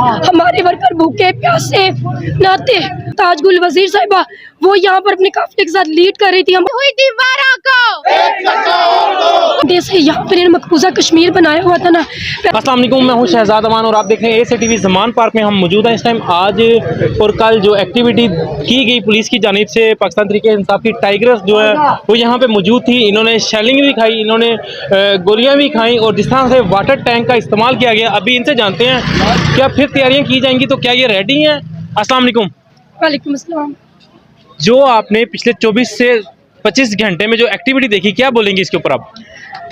हमारे वर्कर भूखे प्यासे नहाते। ताजगुल वजीर साहिबा वो यहाँ पर अपने काफिले के साथ लीड कर रही थी। हम हुई थी जैसे यहाँ पर मकबूजा कश्मीर बनाया हुआ था ना। अस्सलाम वालेकुम, मैं हूँ शहजाद अमान और आप देख रहे हैं ACTV ज़मान पार्क में हम मौजूद हैं। इस टाइम आज और कल जो एक्टिविटी की गई पुलिस की जानिब से, पाकिस्तान तहरीक इंसाफ की टाइगर्स जो है वो यहाँ पे मौजूद थी। इन्होंने शेलिंग भी खाई, इन्होंने गोलियाँ भी खाई और जिस तरह से वाटर टैंक का इस्तेमाल किया गया, अभी इनसे जानते हैं क्या फिर तैयारियाँ की जाएंगी, तो क्या ये रेडी हैं। अस्सलाम वालेकुम। वालेकुम अस्सलाम। जो आपने पिछले 24 से 25 घंटे में जो एक्टिविटी देखी, क्या बोलेंगे इसके ऊपर आप?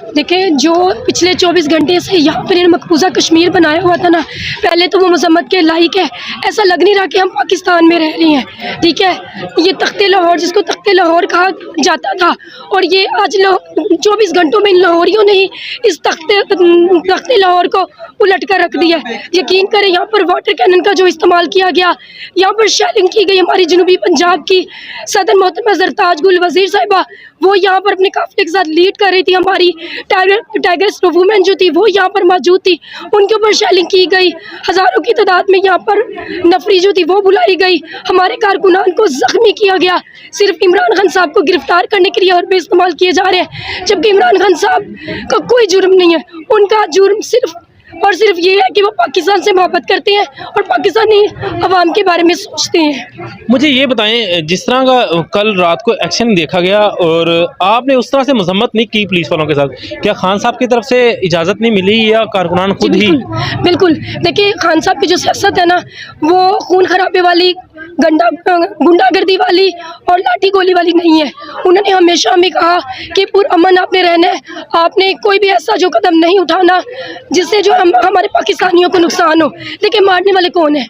देखिए, जो पिछले 24 घंटे से यहाँ पर मकबूजा कश्मीर बनाया हुआ था ना, पहले तो वो मजम्मत के लायक है। ऐसा लग नहीं रहा कि हम पाकिस्तान में रह रही हैं। ठीक है, ये तख्ते लाहौर जिसको तख्ते लाहौर कहा जाता था, और ये आज 24 घंटों में इन लाहौरियों ने ही इस तख्ते लाहौर को उलट कर रख दिया है। यकीन करें, यहाँ पर वाटर कैनन का जो इस्तेमाल किया गया, यहाँ पर शेलिंग की गई। हमारी जनूबी पंजाब की सदर मोहतरमा सरताज गुल वजीर साहिबा वो यहाँ पर अपने काफिले के साथ लीड कर रही थी। हमारी टाइगर्स वुमेन जो थी वो यहाँ पर मौजूद थी, उनके ऊपर शेलिंग की गई। हज़ारों की तादाद में यहाँ पर नफरी जो थी वो बुलाई गई। हमारे कारकुनान को जख्मी किया गया सिर्फ इमरान खान साहब को गिरफ्तार करने के लिए और बेइस्तेमाल किए जा रहे हैं, जबकि इमरान खान साहब का कोई जुर्म नहीं है। उनका जुर्म सिर्फ और सिर्फ ये है कि वो पाकिस्तान से मोहब्बत करते हैं और पाकिस्तानी अवाम के बारे में सोचते हैं। मुझे ये बताएं, जिस तरह का कल रात को एक्शन देखा गया और आपने उस तरह से मजम्मत नहीं की पुलिस वालों के साथ, क्या खान साहब की तरफ से इजाज़त नहीं मिली या कारकुनान खुद ही? बिल्कुल। देखिए, खान साहब की जो सियासत है ना, वो खून खराबे वाली, गुंडागर्दी वाली और लाठी गोली वाली नहीं है। उन्होंने हमेशा हमें कहा कि पुरअमन आपने रहना है, आपने कोई भी ऐसा जो कदम नहीं उठाना जिससे जो हमारे पाकिस्तानियों को नुकसान हो। लेकिन मारने वाले कौन है?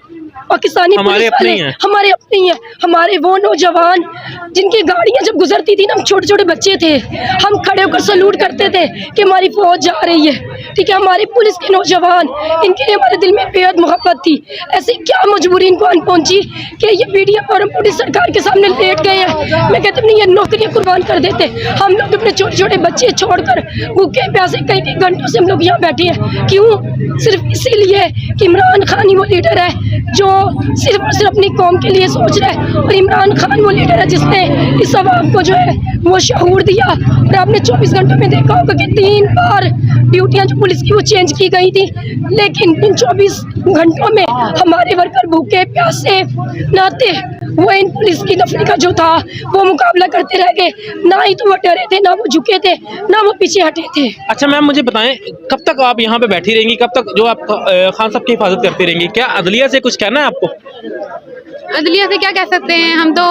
पाकिस्तानी हमारे अपने ही हैं। हमारे अपने ही हैं। हमारे वो नौजवान जिनकी गाड़ियां जब गुजरती थी ना, हम छोटे छोटे बच्चे थे, हम खड़े होकर सलूट करते थे कि हमारी फौज जा रही है। ठीक है, हमारे पुलिस के नौजवान, इनके लिए हमारे दिल में बेहद मोहब्बत थी। ऐसी क्या मजबूरी इनको आन पहुंची कि ये PDF और पुलिस सरकार के सामने लेट गए हैं। मैं कहती हूँ, ये नौकरियां कुर्बान कर देते। हम लोग अपने छोटे छोटे बच्चे छोड़कर भूखे प्यासे कई घंटों से हम लोग यहाँ बैठे हैं। क्यों? सिर्फ इसीलिए कि इमरान खान ही वो लीडर है जो सिर्फ और सिर्फ अपनी कौम के लिए सोच रहा है, और इमरान खान वो लीडर है जिसने इस अवाम को जो है वो शऊर दिया। और आपने 24 घंटों में देखा होगा कि 3 बार ड्यूटियां जो पुलिस की वो चेंज की गई थी, लेकिन इन 24 घंटों में हमारे वर्कर भूखे प्यासे नहाते। वो इन पुलिस की नफरी का जो था वो मुकाबला करते रह गए। ना ही तो वो डरे थे, ना वो झुके थे, ना वो पीछे हटे थे। अच्छा मैम, मुझे बताएं, कब तक आप यहाँ पे बैठी रहेंगी, कब तक जो आप खान साहब की हिफाजत करती रहेंगी? क्या अदलिया से कुछ कहना है आपको? अदलिया से क्या कह सकते हैं हम, तो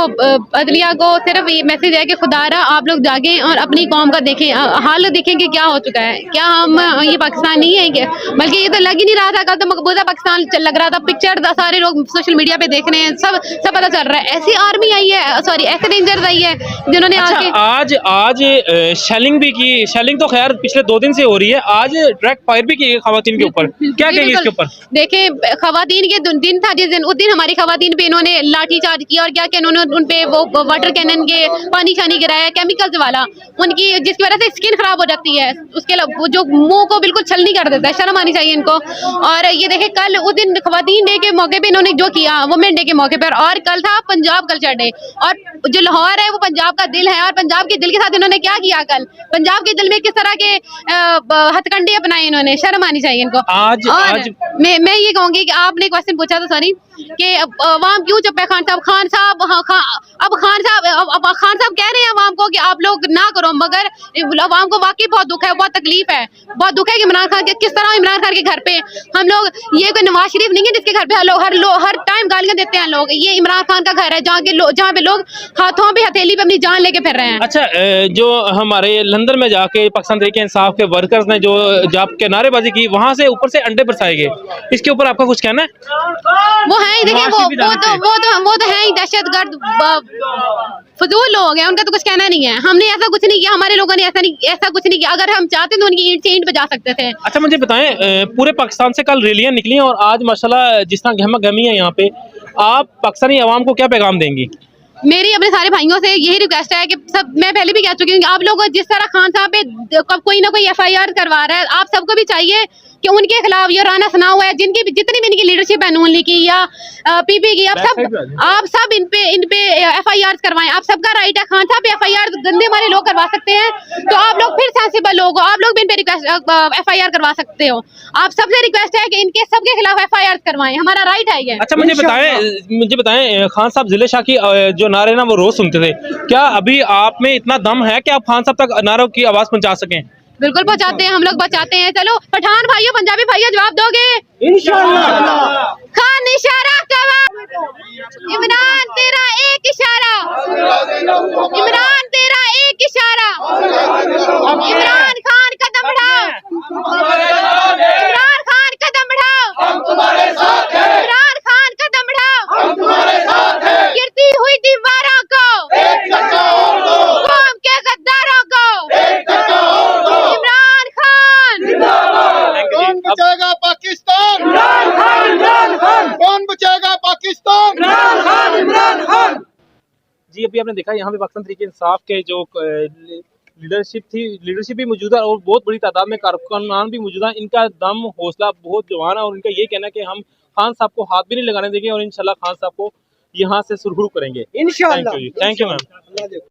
अदलिया को सिर्फ ये मैसेज है कि खुदारा आप लोग जागें और अपनी कौम का देखें, हाल देखें कि क्या हो चुका है। क्या हम ये पाकिस्तान नहीं है क्या? बल्कि ये तो लग ही नहीं रहा था। कल तो मकबूजा पाकिस्तान लग रहा था, पिक्चर सारे लोग सोशल मीडिया पे देख रहे हैं, सब पता चल रहा है। ऐसी आर्मी आई है, सॉरी ऐसे रेंजर्स आई है जिन्होंने आज शेलिंग भी की। शेलिंग तो खैर पिछले 2 दिन से हो रही है, आज डायरेक्ट फायर भी की खवातीन के ऊपर। क्या कहेंगे इसके ऊपर? देखें, खवातीन के दिन था जिस दिन, उस दिन हमारी खवातीन पे इन्होंने लाठी चार्ज किया और क्या क्या इन्होंने उन पे वो वाटर कैनन के पानी छानी गिराया केमिकल्स वाला, उनकी जिसकी वजह से स्किन खराब हो जाती है। उसके वो जो मुंह को बिल्कुल छलनी कर देता है। शर्म आनी चाहिए इनको। और ये देखें, कल उस दिन खवातीन डे के मौके पे इन्होंने जो किया, वुमेन डे के मौके पर, और कल था पंजाब कल्चर डे, और जो लाहौर है वो पंजाब का दिल है, और पंजाब के दिल के साथ इन्होंने क्या किया कल, पंजाब के दिल में किस तरह के हथकंडे अपनाए इन्होंने। शर्म आनी चाहिए इनको। आज मैं ये कहूंगी कि आपने क्वेश्चन पूछा था, सॉरी, कि अवाम क्यों चुप है? खान साहब खान साहब कह रहे हैं अवाम को कि आप लोग ना करो, मगर अवाम को वाकई बहुत दुख है, बहुत तकलीफ है, बहुत दुख है कि इमरान खान के किस तरह इमरान खान के घर पे हम लोग, ये कोई नवाज शरीफ नहीं है जिसके घर पे हर टाइम गालियां देते हैं लोग। ये इमरान खान का घर है जहाँ पे लोग हाथों पे हथेली पे अपनी जान लेके फिर रहे हैं। अच्छा, जो हमारे लंदन में जाके पाकिस्तान तहरीक इंसाफ के वर्कर्स ने जो के नारेबाजी की, वहाँ से ऊपर से अंडे बरसाए गए, इसके ऊपर आपका कुछ कहना है? वो है, देखिए वो तो है ही दहशतगर्द फजूल लोग हैं, उनका तो कुछ कहना नहीं है। हमने ऐसा कुछ नहीं किया, हमारे लोगों ने ऐसा कुछ नहीं किया। अगर हम चाहते तो उनकी ईंट से ईंट बजा सकते थे। अच्छा मुझे बताएं, पूरे पाकिस्तान से कल रैलियां निकली और आज माशाल्लाह जिस तरह गहमा गहमी है यहाँ पे, आप पाकिस्तानी अवाम को क्या पैगाम देंगी? मेरी अपने सारे भाइयों से यही रिक्वेस्ट है कि सब, मैं पहले भी कह चुकी हूँ, आप लोग जिस तरह खान साहब पे कोई ना कोई FIR करवा रहा है, आप सबको भी चाहिए कि उनके खिलाफ ये राना सना हुआ है, जिनकी जितनी भी इनकी लीडरशिप है, नून लीग की या पीपी की, आप सब इन पे FIR करवाएं। आप सबका राइट है, खान साहब पे FIR गंदे मारे लोग करवा सकते हैं, तो आप लोग फिर सेंसिबल लोग हो, आप लोग भी इन पे FIR करवा सकते हो। आप सबसे रिक्वेस्ट है कि इनके सबके खिलाफ FIR करवाएं, हमारा राइट है ये। अच्छा मुझे बताएं खान साहब जिले शाह की जो नारे ना वो रोज सुनते थे, क्या अभी आप में इतना दम है कि आप खान साहब तक नारों की आवाज पहुंचा सकें? बिल्कुल पहुंचाते हैं, हम लोग बचाते हैं। चलो पठान भाइयों, पंजाबी भाइयों, जवाब दोगे? इंशाल्लाह। खान इशारा कवा, इमरान तेरा एक इशारा, इमरान तेरा एक इशारा, इमरान खान कदम बढ़ाओ, इमरान खान कदम बढ़ाओ, इमरान खान कदम बढ़ाओ, गिरती हुई दीवारों को, कौम के गद्दारों को, इमरान खान। कौन बचाएगा पाकिस्तान? कौन बचाएगा पाकिस्तान? जी अभी आपने देखा यहाँ पे पाकिस्तान तहरीक इंसाफ के जो लीडरशिप भी मौजूद है और बहुत बड़ी तादाद में कारकुनान भी मौजूद है। इनका दम हौसला बहुत जवान है और इनका ये कहना है कि हम खान साहब को हाथ भी नहीं लगाने देंगे और इंशाल्लाह खान साहब को यहाँ से सुरखरू करेंगे। इंशाल्लाह। Thank you ma'am.